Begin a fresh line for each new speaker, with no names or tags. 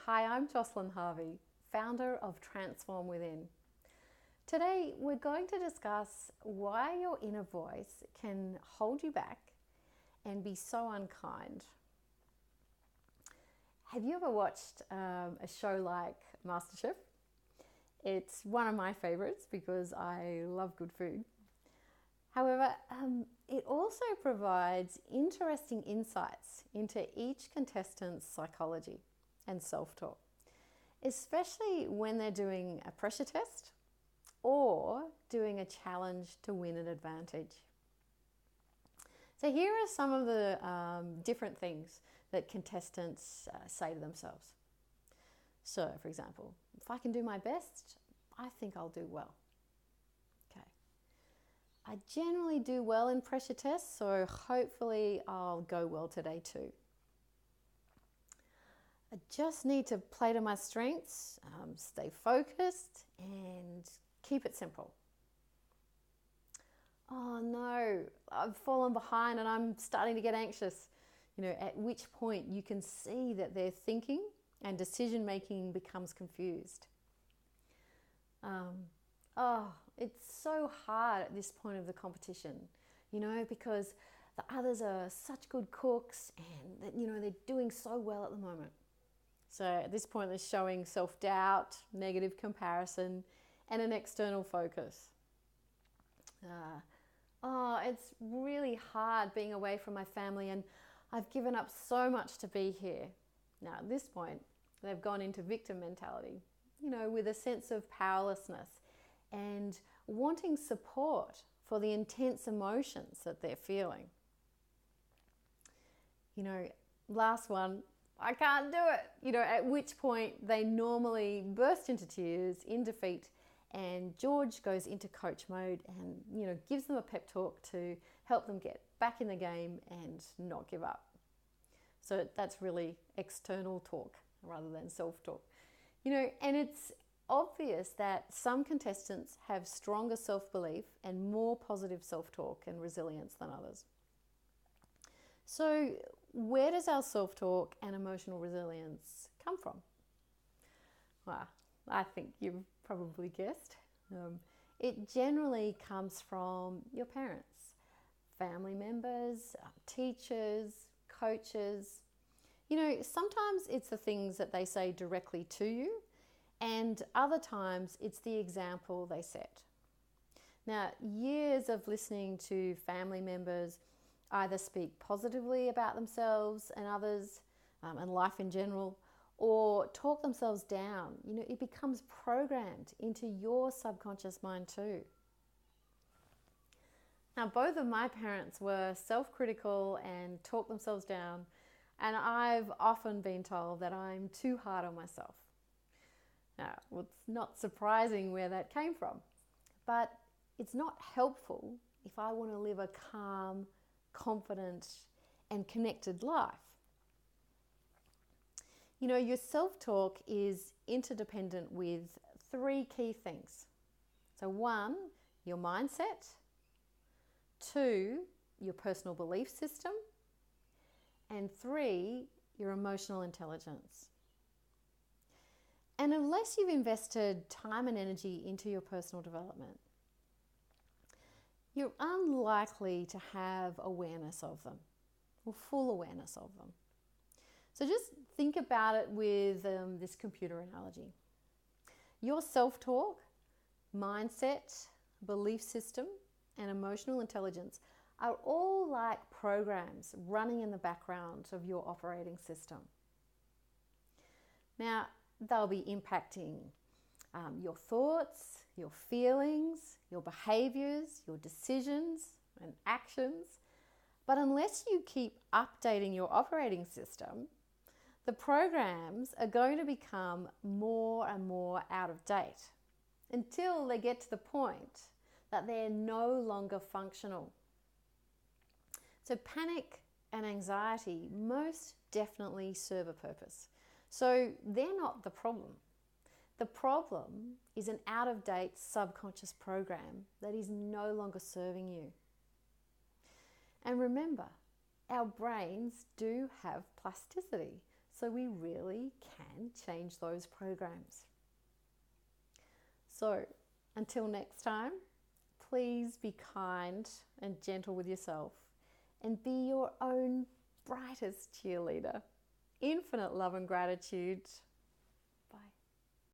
Hi, I'm Jocelyn Harvey, founder of Transform Within. Today, we're going to discuss why your inner voice can hold you back and be so unkind. Have you ever watched a show like MasterChef? It's one of my favorites because I love good food. However, it also provides interesting insights into each contestant's psychology and self-talk, especially when they're doing a pressure test or doing a challenge to win an advantage. So here are some of the different things that contestants say to themselves. So, for example, if I can do my best, I think I'll do well. Okay. I generally do well in pressure tests, so hopefully I'll go well today too. I just need to play to my strengths, stay focused, and keep it simple. Oh no, I've fallen behind and I'm starting to get anxious. At which point you can see that their thinking and decision making becomes confused. It's so hard at this point of the competition, because the others are such good cooks and they're doing so well at the moment. So at this point, they're showing self-doubt, negative comparison, and an external focus. It's really hard being away from my family, and I've given up so much to be here. Now, at this point, they've gone into victim mentality, with a sense of powerlessness and wanting support for the intense emotions that they're feeling. Last one, I can't do it. At which point they normally burst into tears in defeat, and George goes into coach mode and, gives them a pep talk to help them get back in the game and not give up. So that's really external talk rather than self-talk. And it's obvious that some contestants have stronger self-belief and more positive self-talk and resilience than others. So where does our self-talk and emotional resilience come from? Well, I think you've probably guessed. It generally comes from your parents, family members, teachers, coaches. Sometimes it's the things that they say directly to you, and other times it's the example they set. Now, years of listening to family members either speak positively about themselves and others and life in general, or talk themselves down, it becomes programmed into your subconscious mind too. Now, both of my parents were self-critical and talked themselves down, and I've often been told that I'm too hard on myself. Now, it's not surprising where that came from, but it's not helpful if I want to live a calm, confident, and connected life. Your self-talk is interdependent with three key things. So 1, your mindset. 2, your personal belief system. And 3, your emotional intelligence. And unless you've invested time and energy into your personal development, you're unlikely to have awareness of them, or full awareness of them. So just think about it with this computer analogy. Your self-talk, mindset, belief system, and emotional intelligence are all like programs running in the background of your operating system. Now, they'll be impacting your thoughts, your feelings, your behaviors, your decisions and actions. But unless you keep updating your operating system, the programs are going to become more and more out of date until they get to the point that they're no longer functional. So panic and anxiety most definitely serve a purpose. So they're not the problem. The problem is an out-of-date subconscious program that is no longer serving you. And remember, our brains do have plasticity. So we really can change those programs. So until next time, please be kind and gentle with yourself and be your own brightest cheerleader. Infinite love and gratitude.